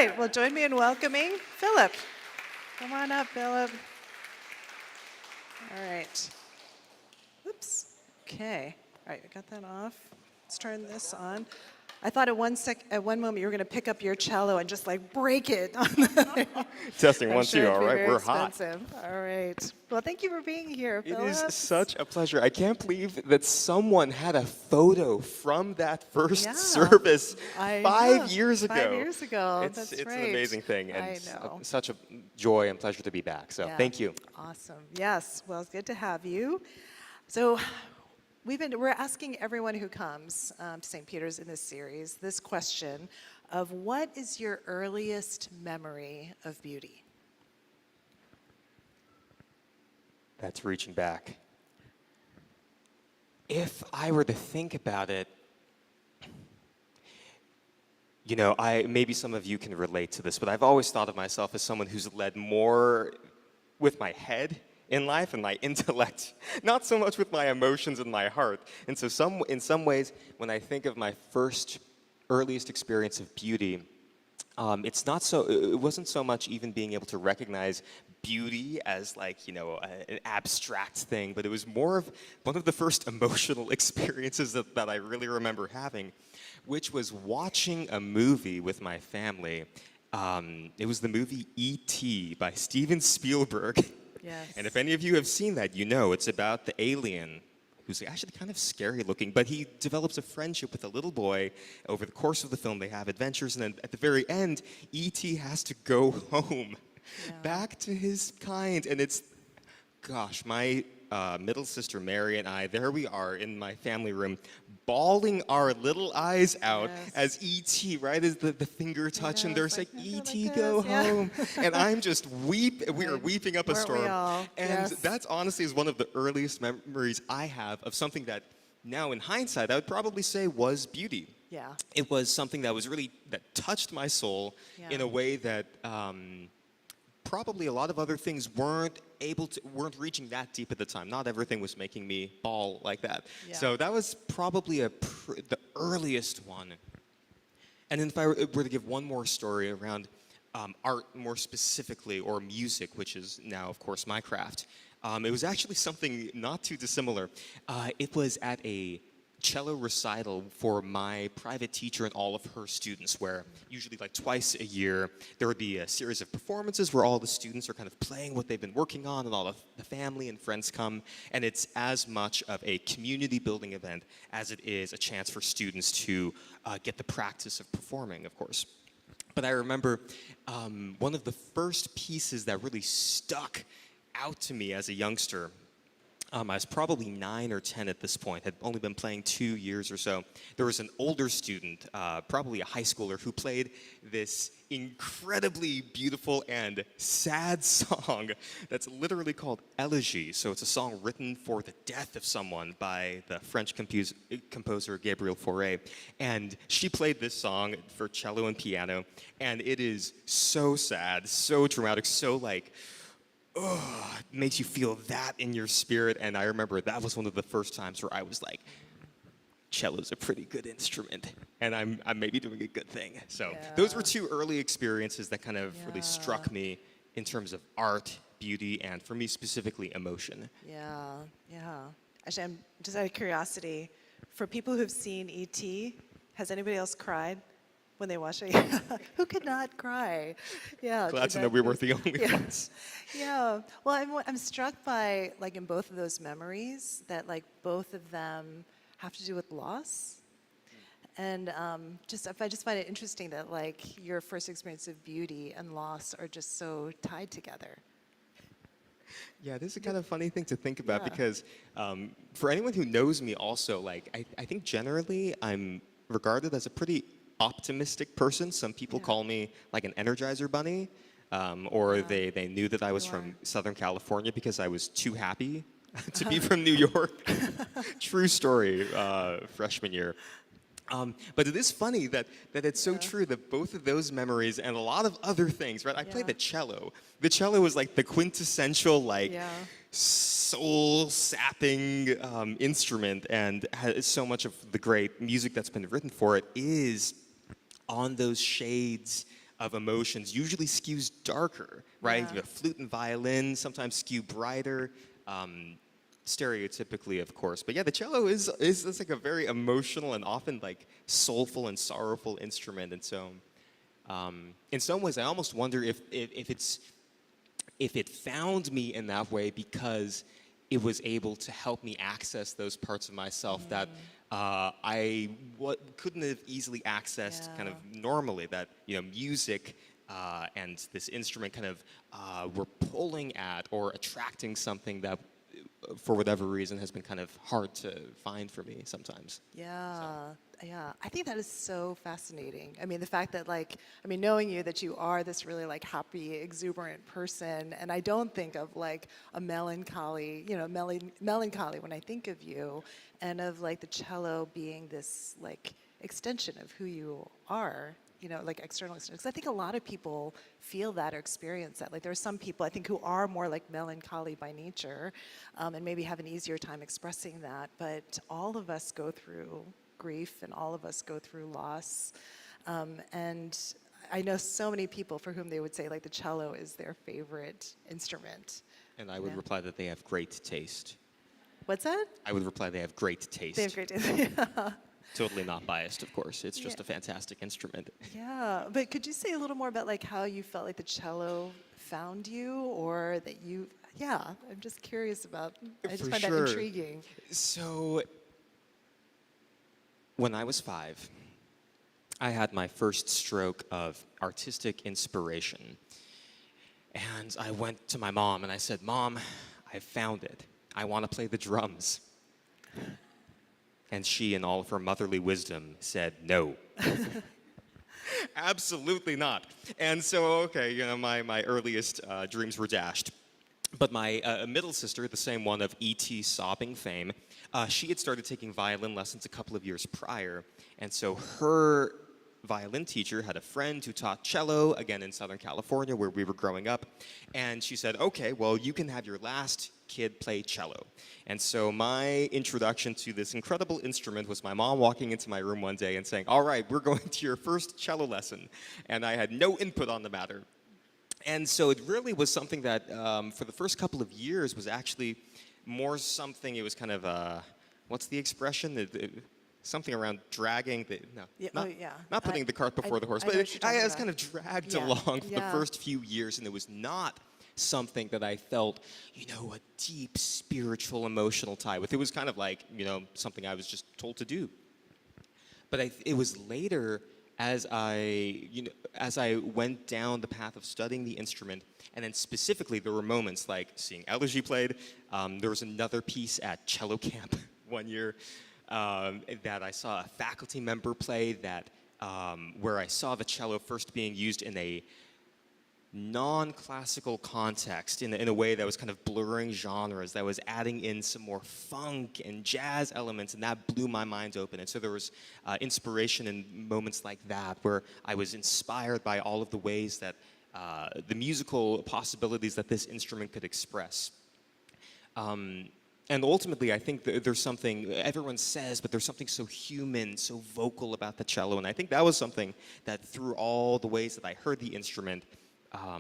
right, well, join me in welcoming Philip. Come on up, Philip. All right. Oops. Okay. All right, I got that off. Let's turn this on. I thought at one moment you were going to pick up your cello and just like break it. Testing I'm 1, sure 2. it'd All be right, very we're expensive. All right. Well, thank you for being here, hot. It Philip. is such a pleasure. I can't believe that someone had a photo from that first service I 5 know. years ago. 5 years ago. It's That's right. an amazing thing, and I it's know. such a joy and pleasure to be back. So Yeah. thank you. Awesome. Yes. Well, it's good to have you. So we're asking everyone who comes to St. Peter's in this series this question of what is your earliest memory of beauty? That's reaching back. If I were to think about it, you know, maybe some of you can relate to this, but I've always thought of myself as someone who's led more with my head in life and my intellect, not so much with my emotions and my heart. And so in some ways, when I think of my earliest experience of beauty, it wasn't so much even being able to recognize beauty as like, you know, an abstract thing, but it was more of one of the first emotional experiences that I really remember having, which was watching a movie with my family. It was the movie E.T. by Steven Spielberg. Yes. And if any of you have seen that, you know it's about the alien who's actually kind of scary looking, but he develops a friendship with a little boy. Over the course of the film, they have adventures, and then at the very end, E.T. has to go home, back to his kind, and it's, gosh, my middle sister Mary and I, there we are in my family room, bawling our little eyes out as E.T., right, as the finger touch, and they're saying, E.T., go home. And I'm just we are weeping up a storm. And that's honestly is one of the earliest memories I have of something that now in hindsight, I would probably say was beauty. Yeah. It was something that touched my soul in a way that probably a lot of other things weren't reaching that deep at the time. Not everything was making me bawl like that. Yeah. So that was probably the earliest one. And then if I were to give one more story around art more specifically, or music, which is now, of course, my craft, it was actually something not too dissimilar. It was at a cello recital for my private teacher and all of her students, where usually like twice a year there would be a series of performances where all the students are kind of playing what they've been working on, and all of the family and friends come, and it's as much of a community building event as it is a chance for students to get the practice of performing, of course. But I remember one of the first pieces that really stuck out to me as a youngster. I was probably 9 or 10 at this point, had only been playing 2 years or so. There was an older student, probably a high schooler, who played this incredibly beautiful and sad song that's literally called Elegy. So it's a song written for the death of someone by the French composer Gabriel Fauré. And she played this song for cello and piano, and it is so sad, so dramatic, so like, oh, it makes you feel that in your spirit. And I remember that was one of the first times where I was like, cello's a pretty good instrument, and I'm maybe doing a good thing. So those were two early experiences that kind of really struck me in terms of art, beauty, and for me specifically, emotion. Yeah. Actually, I'm just out of curiosity, for people who've seen E.T., has anybody else cried when they watch it? Who could not cry? Yeah. Glad to know we weren't the only ones. Yeah. Well, I'm struck by, like, in both of those memories, that, like, both of them have to do with loss. And I just find it interesting that, like, your first experience of beauty and loss are just so tied together. Yeah, this is a kind of funny thing to think about, because for anyone who knows me also, like, I think generally I'm regarded as a pretty optimistic person. Some people call me like an Energizer bunny, or they knew that I was from Southern California because I was too happy to be from New York. True story, freshman year. But it is funny that it's so true that both of those memories and a lot of other things, right? I played the cello. The cello was like the quintessential, like, soul-sapping instrument, and so much of the great music that's been written for it is on those shades of emotions usually skews darker, right? Yeah. You know, flute and violin sometimes skew brighter, stereotypically, of course. But yeah, the cello is like a very emotional and often like soulful and sorrowful instrument. And so, in some ways, I almost wonder if it found me in that way because it was able to help me access those parts of myself that I couldn't have easily accessed kind of Yeah. normally. That music and this instrument kind of were pulling at or attracting something that, for whatever reason, has been kind of hard to find for me sometimes. Yeah, yeah. I think that is so fascinating. I mean, the fact that knowing you that you are this really like happy, exuberant person, and I don't think of like a melancholy, melancholy when I think of you, and of like the cello being this like extension of who you are. Like external extension. Because I think a lot of people feel that or experience that. Like there are some people I think who are more like melancholy by nature, and maybe have an easier time expressing that. But all of us go through grief, and all of us go through loss. And I know so many people for whom they would say like the cello is their favorite instrument. And I would Yeah. reply that they have great taste. What's that? I would reply they have great taste. They have great taste. Totally not biased, of course. It's just Yeah. a fantastic instrument. Yeah, but could you say a little more about like how you felt like the cello found you, or that you? Yeah, I'm just curious about. I just For find sure. that intriguing. So, when I was 5, I had my first stroke of artistic inspiration. And I went to my mom and I said, "Mom, I found it. I want to play the drums." And she, in all of her motherly wisdom, said, "No." Absolutely not. And so, okay, my earliest dreams were dashed. But my middle sister, the same one of E.T. sobbing fame, she had started taking violin lessons a couple of years prior. And so her violin teacher had a friend who taught cello, again in Southern California, where we were growing up. And she said, "Okay, well, you can have your last kid play cello." And so my introduction to this incredible instrument was my mom walking into my room one day and saying, "All right, we're going to your first cello lesson." And I had no input on the matter. And so it really was something that, for the first couple of years, was actually more something. It was kind of, what's the expression? Something around dragging the, no, Yeah, not, oh, yeah. not putting the cart before the horse, I know but what you're talking I was about. kind of dragged Yeah, along for the yeah. first few years, and it was not something that I felt, a deep spiritual, emotional tie with. It was kind of like, something I was just told to do. But it was later, as I went down the path of studying the instrument, and then specifically there were moments like seeing Elegy played. There was another piece at cello camp one year that I saw a faculty member play that where I saw the cello first being used in a non-classical context in a way that was kind of blurring genres, that was adding in some more funk and jazz elements, and that blew my mind open. And so there was inspiration in moments like that where I was inspired by all of the ways that the musical possibilities that this instrument could express. And ultimately, I think there's something, everyone says, but there's something so human, so vocal about the cello. And I think that was something that through all the ways that I heard the instrument,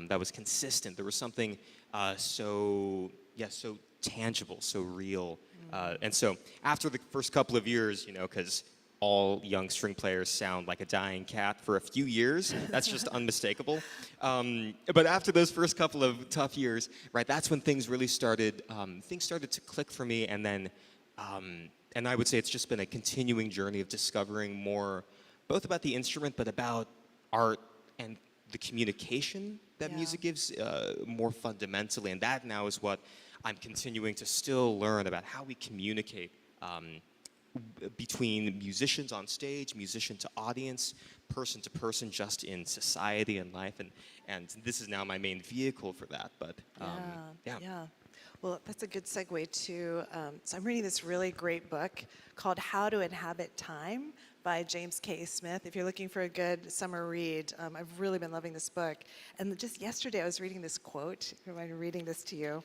that was consistent. There was something so tangible, so real. And so after the first couple of years, because all young string players sound like a dying cat for a few years, that's just unmistakable. But after those first couple of tough years, right, that's when things really started, to click for me. And then, and I would say it's just been a continuing journey of discovering more, both about the instrument, but about art and the communication that Yeah. music gives more fundamentally. And that now is what I'm continuing to still learn about, how we communicate between musicians on stage, musician to audience, person to person, just in society and life. And this is now my main vehicle for that. But Yeah. Well, that's a good segue to, so I'm reading this really great book called How to Inhabit Time by James K. Smith. If you're looking for a good summer read, I've really been loving this book. And just yesterday I was reading this quote, I'm reading this to you,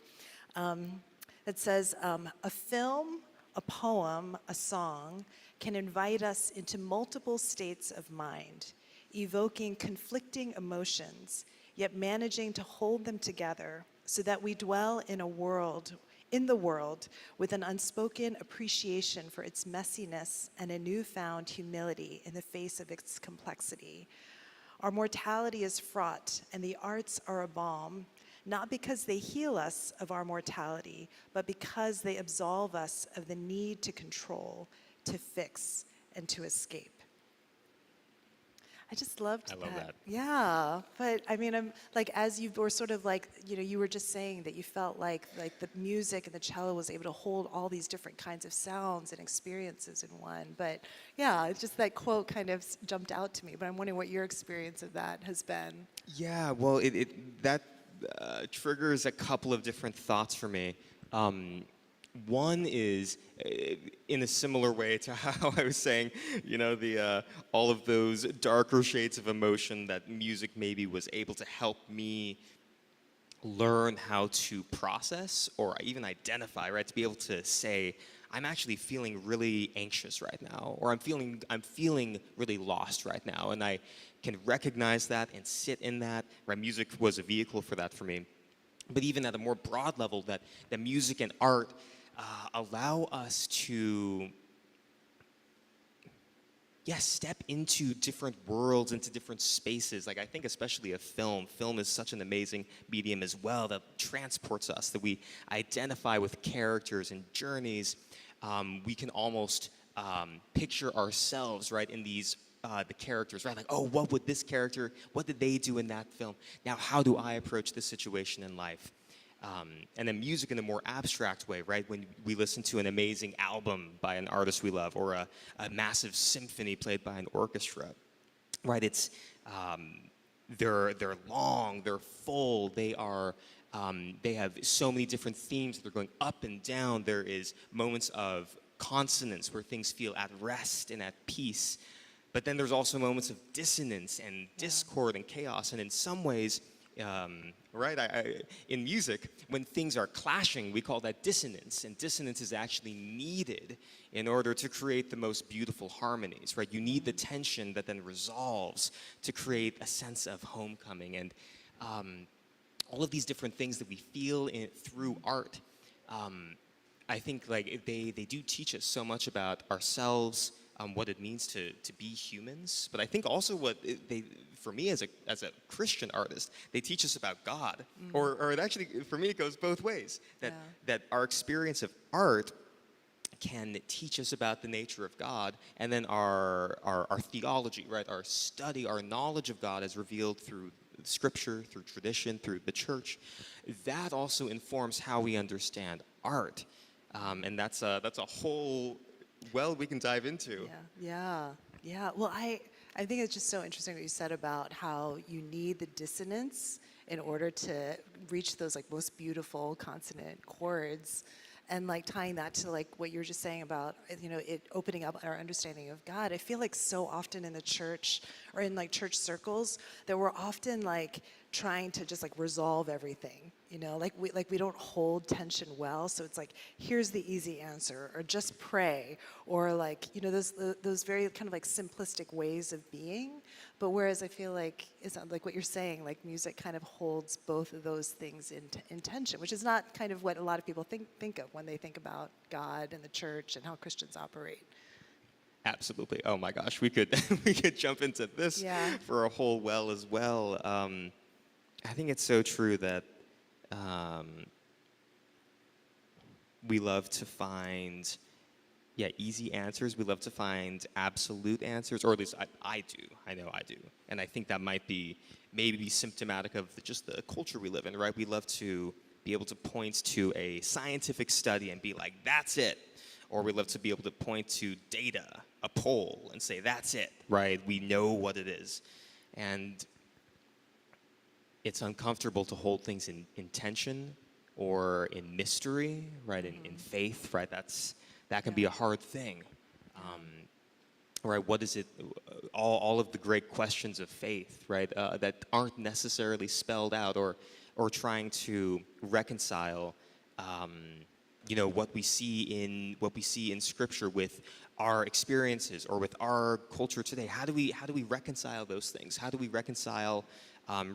that says, a film, a poem, a song can invite us into multiple states of mind. evoking conflicting emotions, yet managing to hold them together so that we dwell in the world with an unspoken appreciation for its messiness and a newfound humility in the face of its complexity. Our mortality is fraught, and the arts are a balm, not because they heal us of our mortality, but because they absolve us of the need to control, to fix, and to escape. I just loved that. I love that. Yeah, but I mean, I'm like, as you were sort of like, you were just saying that you felt like the music and the cello was able to hold all these different kinds of sounds and experiences in one. But yeah, it's just that quote kind of jumped out to me. But I'm wondering what your experience of that has been. Yeah, well, that triggers a couple of different thoughts for me. One is in a similar way to how I was saying, the all of those darker shades of emotion that music maybe was able to help me learn how to process or even identify, right? To be able to say, I'm actually feeling really anxious right now, or I'm feeling really lost right now, and I can recognize that and sit in that. Right? Music was a vehicle for that for me. But even at a more broad level, that music and art allow us to, step into different worlds, into different spaces. Like I think especially of film. Film is such an amazing medium as well that transports us, that we identify with characters and journeys. We can almost picture ourselves, right, in these the characters, right? Like, oh, what did they do in that film? Now, how do I approach this situation in life? And then music in a more abstract way, right? When we listen to an amazing album by an artist we love, or a massive symphony played by an orchestra, right? It's they're long, they're full, they have so many different themes. They're going up and down. There is moments of consonance where things feel at rest and at peace. But then there's also moments of dissonance and discord and chaos. And in some ways, right, in music, when things are clashing, we call that dissonance. And dissonance is actually needed in order to create the most beautiful harmonies, right? You need the tension that then resolves to create a sense of homecoming. And all of these different things that we feel through art, I think like they do teach us so much about ourselves, what it means to be humans. But I think also for me as a Christian artist, they teach us about God. Or it actually, for me, it goes both ways. That our experience of art can teach us about the nature of God, and then our theology, right, our study, our knowledge of God as revealed through Scripture, through tradition, through the church, that also informs how we understand art. And that's a whole well we can dive into. Yeah. Well, I think it's just so interesting what you said about how you need the dissonance in order to reach those like most beautiful consonant chords, and like tying that to like what you were just saying about it opening up our understanding of God. I feel like so often in the church or in like church circles that we're often like trying to just like resolve everything. Like we don't hold tension well, so it's like here's the easy answer, or just pray, or like those very kind of like simplistic ways of being. But whereas I feel like it's like what you're saying, like music kind of holds both of those things in tension, which is not kind of what a lot of people think of when they think about God and the church and how Christians operate. Absolutely. Oh my gosh, we could jump into this for a whole well as well. I think it's so true that we love to find easy answers. We love to find absolute answers, or at least I do. I know I do. And I think that might be maybe symptomatic of just the culture we live in, right? We love to be able to point to a scientific study and be like, that's it. Or we love to be able to point to data, a poll, and say, that's it, right? We know what it is. And it's uncomfortable to hold things in tension or in mystery, right? In faith, right? That can be a hard thing. Right? What is it? All of the great questions of faith, right? That aren't necessarily spelled out, or trying to reconcile what we see in Scripture with our experiences or with our culture today. How do we reconcile those things? How do we reconcile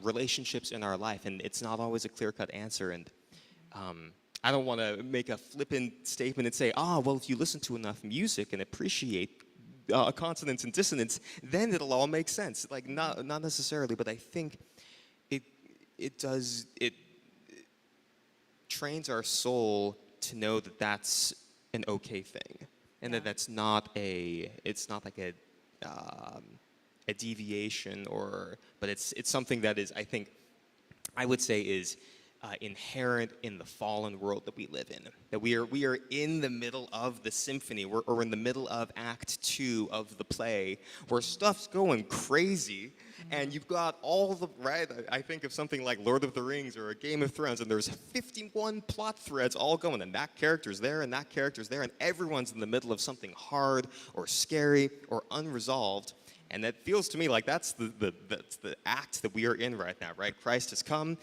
relationships in our life? And it's not always a clear-cut answer. And I don't want to make a flippant statement and say, well, if you listen to enough music and appreciate consonance and dissonance, then it'll all make sense. Like, not necessarily, but I think it trains our soul to know that that's an okay thing, and that it's not like a deviation, but it's something that is, I think, I would say is inherent in the fallen world that we live in. That we are in the middle of the symphony, or in the middle of Act 2 of the play, where stuff's going crazy, and you've got all the, right, I think of something like Lord of the Rings or a Game of Thrones, and there's 51 plot threads all going, and that character's there, and that character's there, and everyone's in the middle of something hard or scary or unresolved. And that feels to me like that's the act that we are in right now, right? Christ has come.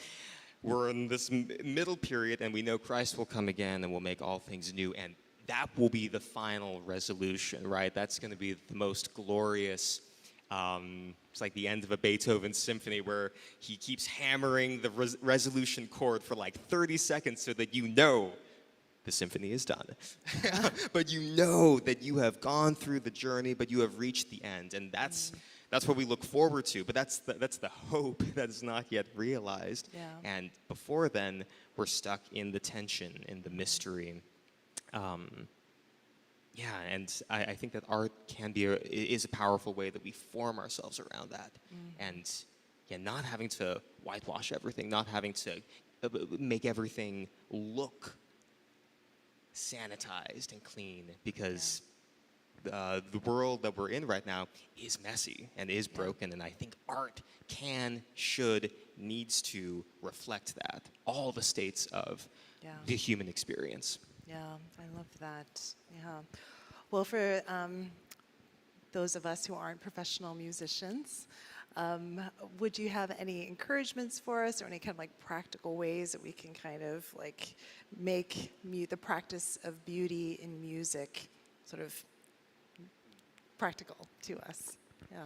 We're in this middle period, and we know Christ will come again and will make all things new, and that will be the final resolution, right? That's going to be the most glorious. It's like the end of a Beethoven symphony where he keeps hammering the resolution chord for like 30 seconds so that you know the symphony is done. But you know that you have gone through the journey, but you have reached the end, and that's what we look forward to. But that's the hope that is not yet realized. Yeah. And before then, we're stuck in the tension, in the mystery. And I think that art is a powerful way that we form ourselves around that. And not having to whitewash everything, not having to make everything look sanitized and clean, because the world that we're in right now is messy and is broken, and I think art needs to reflect that, all the states of the human experience. Yeah, I love that. Yeah. Well, for those of us who aren't professional musicians, would you have any encouragements for us, or any kind of like practical ways that we can kind of like make the practice of beauty in music sort of practical to us? Yeah.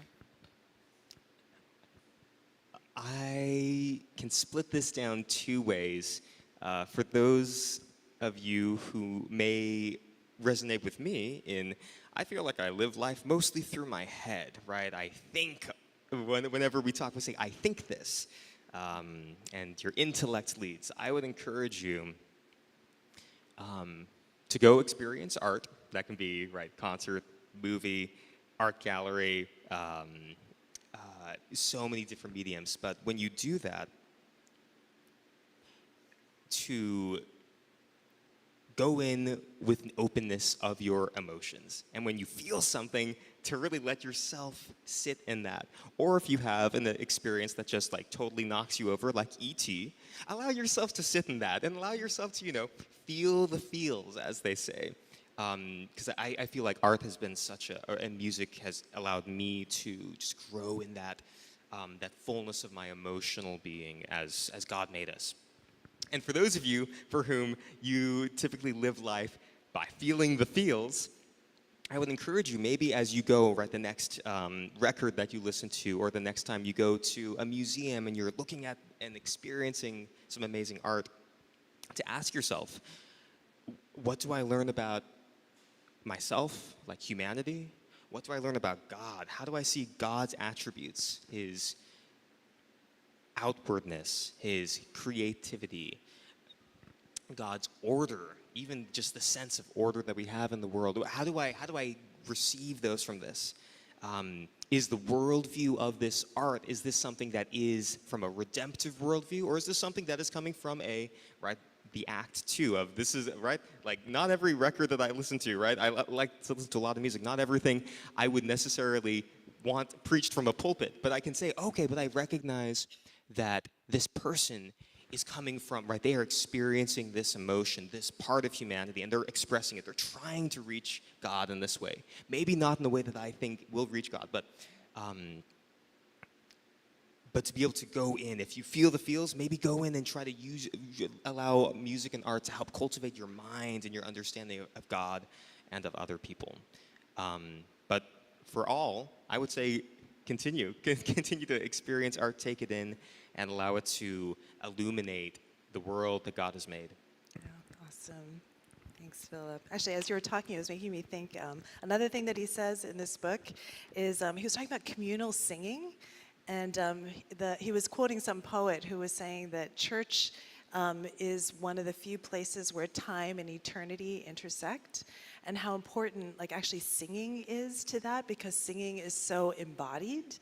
I can split this down two ways. For those of you who may resonate with me I feel like I live life mostly through my head, right? I think, whenever we talk, we say, I think this, and your intellect leads. I would encourage you to go experience art. That can be, right, concert, movie, art gallery, so many different mediums. But when you do that, to go in with an openness of your emotions. And when you feel something, to really let yourself sit in that. Or if you have an experience that just like totally knocks you over, like E.T., allow yourself to sit in that and allow yourself to, feel the feels, as they say. Because I feel like art has been and music has allowed me to just grow in that fullness of my emotional being as God made us. And for those of you for whom you typically live life by feeling the feels, I would encourage you, maybe as you go, right, the next record that you listen to, or the next time you go to a museum and you're looking at and experiencing some amazing art, to ask yourself, what do I learn about myself, like humanity? What do I learn about God? How do I see God's attributes, his outwardness, his creativity, God's order, even just the sense of order that we have in the world? How do I receive those from this? Is the worldview of this art, is this something that is from a redemptive worldview, or is this something that is coming from the act two of this is, right? Like, not every record that I listen to, right? I like to listen to a lot of music. Not everything I would necessarily want preached from a pulpit, but I can say, okay, but I recognize that this person is coming from, right, they are experiencing this emotion, this part of humanity, and they're expressing it. They're trying to reach God in this way. Maybe not in the way that I think will reach God, but But to be able to go in, if you feel the feels, maybe go in and try to allow music and art to help cultivate your mind and your understanding of God and of other people. But for all, I would say continue to experience art, take it in, and allow it to illuminate the world that God has made. Yeah, awesome. Thanks, Philip. Actually, as you were talking, it was making me think. Another thing that he says in this book is he was talking about communal singing, and he was quoting some poet who was saying that church is one of the few places where time and eternity intersect, and how important like actually singing is to that, because singing is so embodied.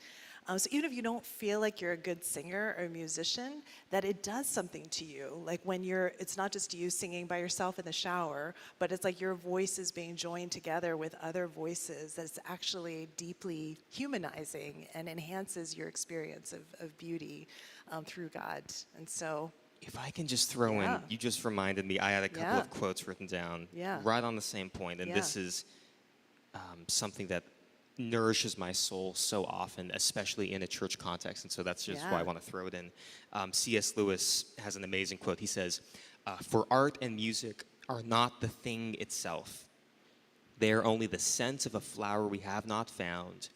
So even if you don't feel like you're a good singer or a musician, that it does something to you. Like when it's not just you singing by yourself in the shower, but it's like your voice is being joined together with other voices. That's actually deeply humanizing and enhances your experience of beauty through God. And so, If I can just throw in, you just reminded me, I had a couple of quotes written down right on the same point, and this is something that nourishes my soul so often, especially in a church context, and so that's just why I want to throw it in. C.S. Lewis has an amazing quote. He says, "For art and music are not the thing itself. They are only the scent of a flower we have not found,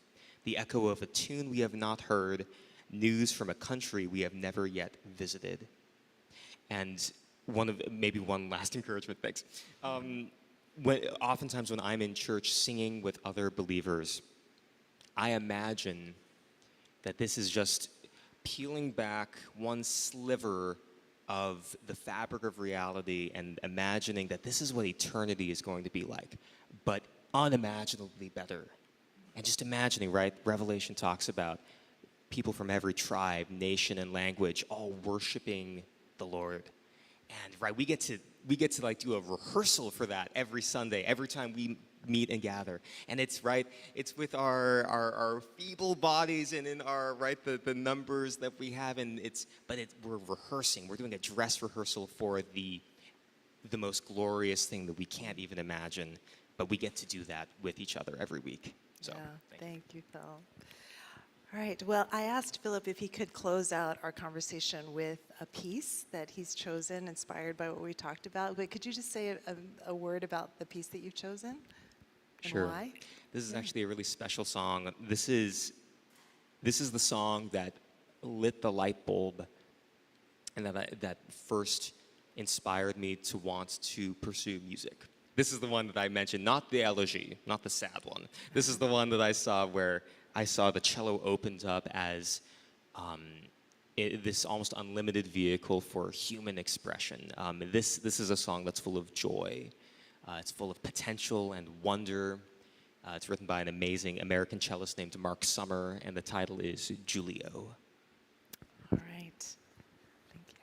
the echo of a tune we have not heard, news from a country we have never yet visited." And maybe one last encouragement, thanks. Oftentimes when I'm in church singing with other believers, I imagine that this is just peeling back one sliver of the fabric of reality and imagining that this is what eternity is going to be like, but unimaginably better. And just imagining, right? Revelation talks about people from every tribe, nation, and language all worshiping the Lord. And right, we get to like do a rehearsal for that every Sunday, every time we meet and gather. And it's with our feeble bodies and in our the numbers that we have, and we're rehearsing. We're doing a dress rehearsal for the most glorious thing that we can't even imagine, but we get to do that with each other every week. So thank you, Phil. All right. Well, I asked Philip if he could close out our conversation with a piece that he's chosen, inspired by what we talked about. But could you just say a word about the piece that you've chosen? And sure. Why? This is actually a really special song. This is the song that lit the light bulb, and that first inspired me to want to pursue music. This is the one that I mentioned, not the elegy, not the sad one. This is the one that I saw where I saw the cello opened up as this almost unlimited vehicle for human expression. This is a song that's full of joy. It's full of potential and wonder. It's written by an amazing American cellist named Mark Summer, and the title is Julio. All right. Thank you.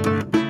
you.